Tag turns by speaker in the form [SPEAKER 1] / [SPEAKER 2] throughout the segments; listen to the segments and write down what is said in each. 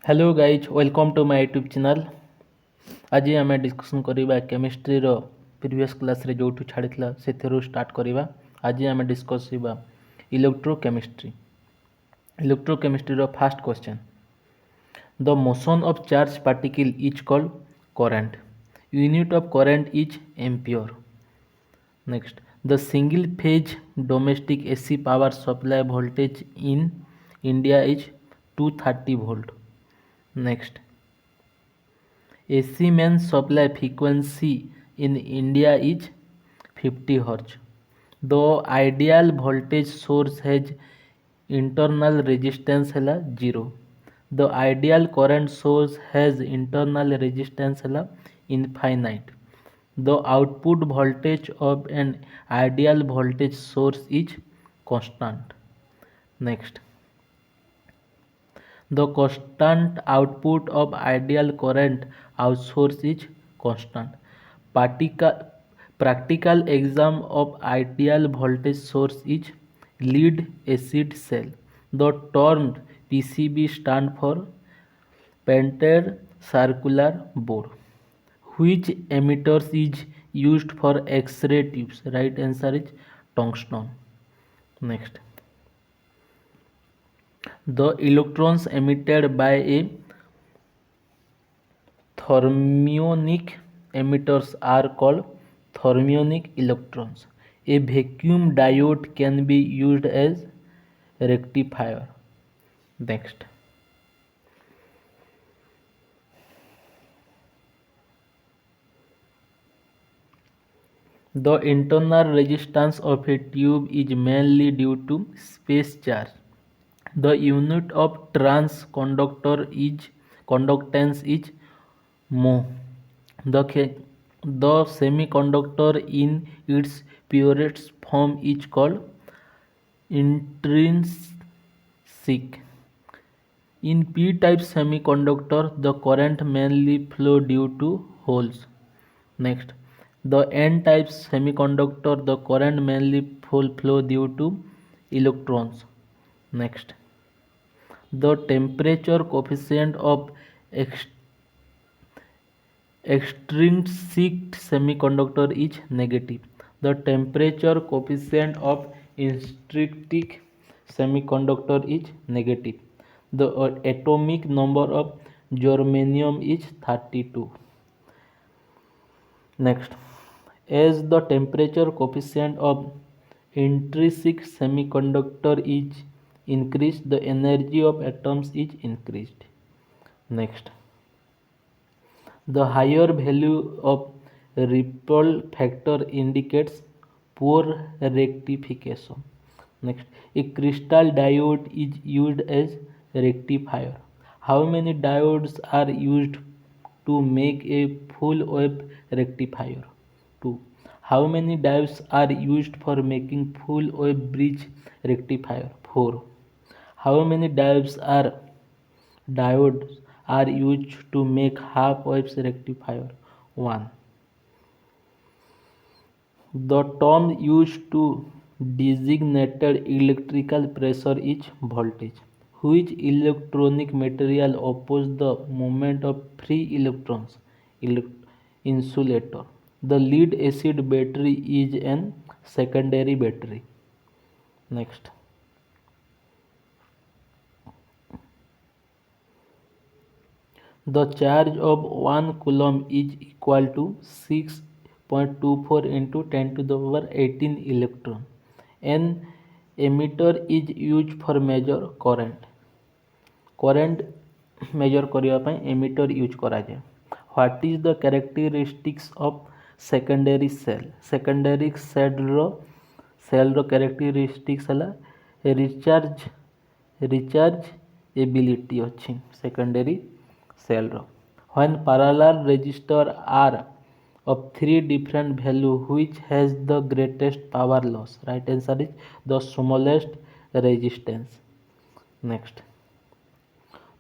[SPEAKER 1] Hello guys welcome to my YouTube channel. आज आम discussion करवा केमिस्ट्री प्रीवियस क्लास रे जो छाड़ी से स्टार्ट करवा। आज आम discuss electrochemistry. Electrochemistry fast question. The motion of charge particle is called current. Unit of current is ampere. Next, the single phase domestic AC power supply voltage in India is 230 volt. Next, AC main supply frequency in India is 50 Hz. The ideal voltage source has internal resistance 0. The ideal current source has internal resistance infinite. The output voltage of an ideal voltage source is constant. Next, the constant output of ideal current outsource is constant. Practical exam of ideal voltage source is lead acid cell. The term PCB stand for painted circular board. Which emitters is used for X-ray tubes? Right answer is tungsten. Next, the electrons emitted by a thermionic emitters are called thermionic electrons. A vacuum diode can be used as rectifier. Next, the internal resistance of a tube is mainly due to space charge. The unit of conductance is mho. The semiconductor in its purest form is called intrinsic. In p-type semiconductor, the current mainly flow due to holes. Next, the n-type semiconductor, the current mainly flow due to electrons. Next, the temperature coefficient of extrinsic semiconductor is negative. The temperature coefficient of intrinsic semiconductor is negative. The atomic number of germanium is 32. Next, as the temperature coefficient of intrinsic semiconductor is increased, the energy of atoms is increased. Next, the higher value of ripple factor indicates poor rectification. Next, a crystal diode is used as rectifier. How many diodes are used to make a full wave rectifier? 2. How many diodes are used for making full wave bridge rectifier? 4. How many diodes are used to make half wave rectifier? 1. The term used to designate electrical pressure is voltage. Which electronic material opposes the movement of free electrons? Insulator. The lead acid battery is an secondary battery. Next, the charge of 1 coulomb is equal to 6.24 into 10 to the power 18 electron. An emitter is used for measure current. Current measure करिया ପାଇଁ emitter use कराଯାଏ. What is the characteristics of secondary cell? Secondary cell ର characteristics ହେଲା recharge ability ଅଛି secondary cell ର. When parallel resistor are of three different value, which has the greatest power loss? Right answer is the smallest resistance. Next,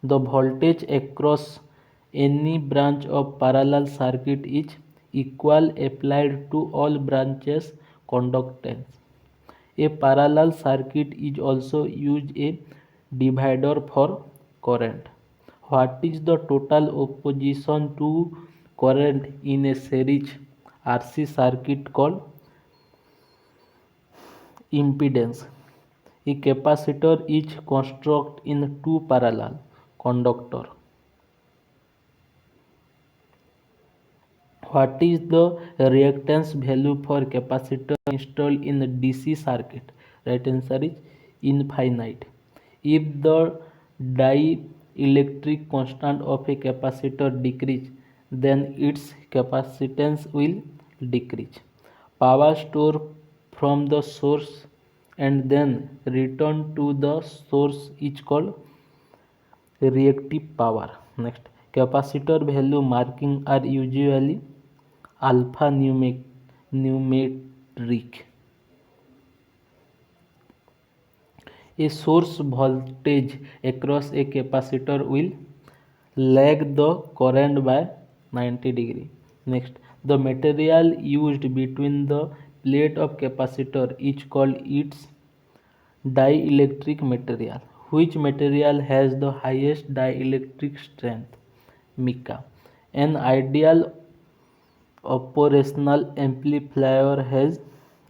[SPEAKER 1] the voltage across any branch of parallel circuit is equal applied to all branches conductance. A parallel circuit is also used a divider for current. What is the total opposition to current in a series RC circuit called impedance? A capacitor is constructed in two parallel conductors. What is the reactance value for capacitor installed in a DC circuit? Right answer is infinite. If the dielectric constant of a capacitor decrease, then its capacitance will decrease. Power stored from the source and then returned to the source is called reactive power. Next, capacitor value marking are usually alphanumeric. A source voltage across a capacitor will lag the current by 90 degree. Next, the material used between the plate of capacitor is called its dielectric material. Which material has the highest dielectric strength? Mica. An ideal operational amplifier has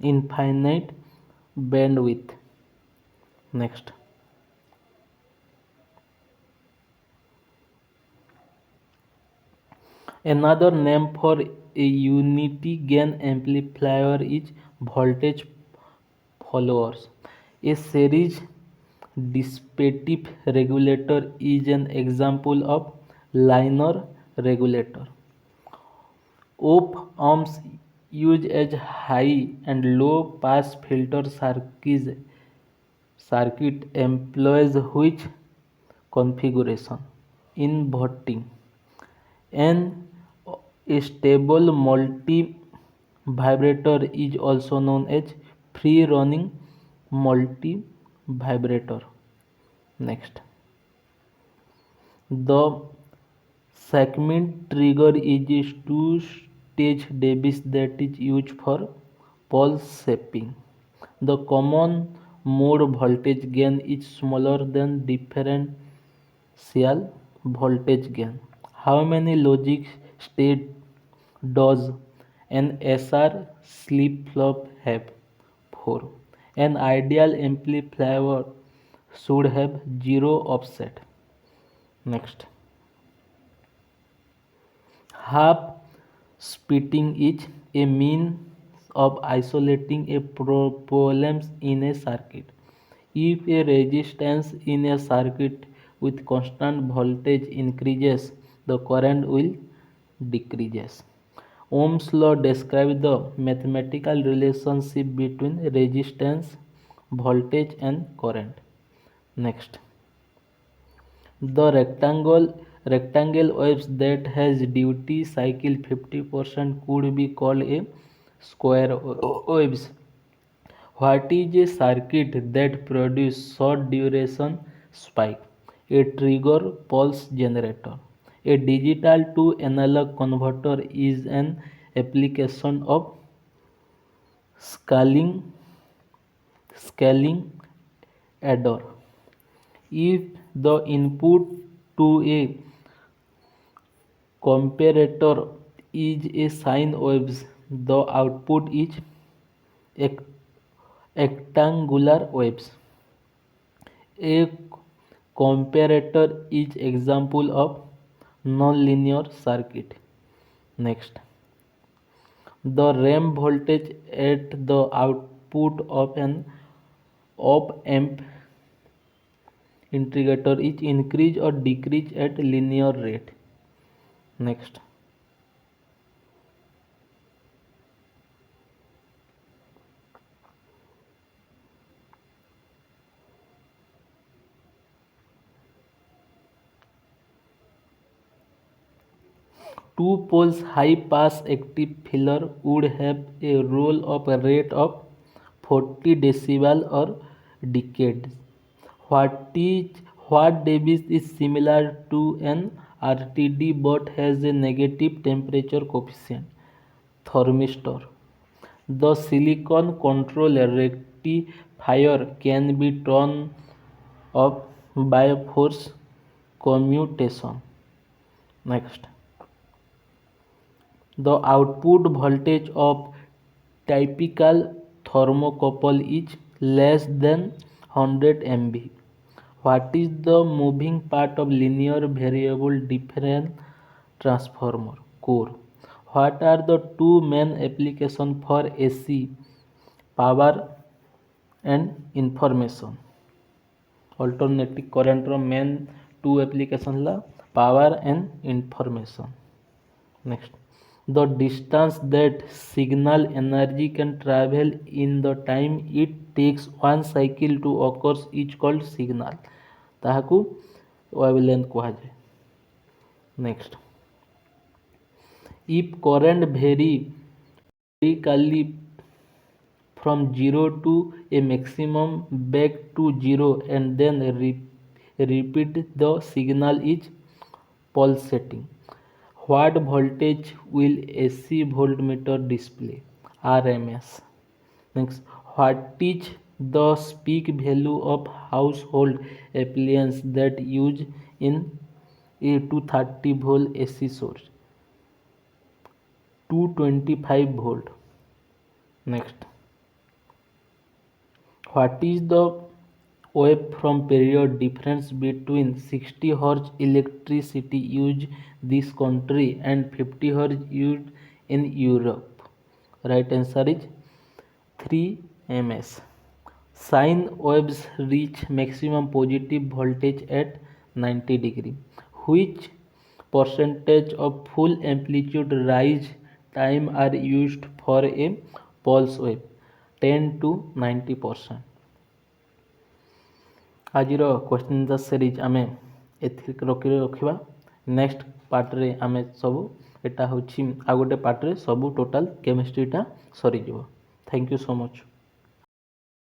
[SPEAKER 1] infinite bandwidth. Next, another name for a unity gain amplifier is voltage followers. A series dissipative regulator is an example of linear regulator. Op-amps used as high and low pass filter circuit employs which configuration? Inverting. An stable multi-vibrator is also known as free-running multi-vibrator. Next, the Sackman trigger is a two-stage device that is used for pulse shaping. The common mode voltage gain is smaller than differential voltage gain. How many logic states does an SR flip-flop have? 4. An ideal amplifier should have zero offset. Next, half splitting is a means of isolating a problem in a circuit. If a resistance in a circuit with constant voltage increases, the current will decrease. Ohm's law describes the mathematical relationship between resistance, voltage, and current. Next, the rectangle waves that has duty cycle 50% could be called a square waves. What is a circuit that produces short duration spike? A trigger pulse generator. A digital to analog converter is an application of scaling adder. If the input to a comparator is a sine wave, the output is rectangular waves. A comparator is example of nonlinear circuit. Next, the ramp voltage at the output of an op amp integrator is increase or decrease at linear rate. Next, two poles high pass active filter would have a roll of a rate of 40 decibel or decades. What device is similar to an RTD but has a negative temperature coefficient? Thermistor. The silicon control rectifier can be turned off by force commutation. Next, the output voltage of typical thermocouple is less than 100 MV. What is the moving part of linear variable differential transformer? Core. What are the two main applications for AC? Power and information. Alternating current रो main two application ला power and information. Next, the distance that signal energy can travel in the time it takes one cycle to occur is called signal. ତାହାକୁ wavelength କୁହାଯାଏ. Next, if current vary vertically from 0 to a maximum back to 0 and then repeat, the signal is pulsating. What voltage will AC voltmeter display? RMS. Next, what is the peak value of household appliance that use in a 230 volt AC source? 225 volt. Next, what is the wave from period difference between 60 Hz electricity used this country and 50 Hz used in Europe? Right answer is 3 ms. Sine waves reach maximum positive voltage at 90 degree. Which percentage of full amplitude rise time are used for a pulse wave? 10 to 90%. आजिर question द series आम रखा. Next पार्ट्रे आम सब एटा हूँ आ गोटे पार्ट्रे सब टोटाल केमिस्ट्रीटा series. Thank you so much.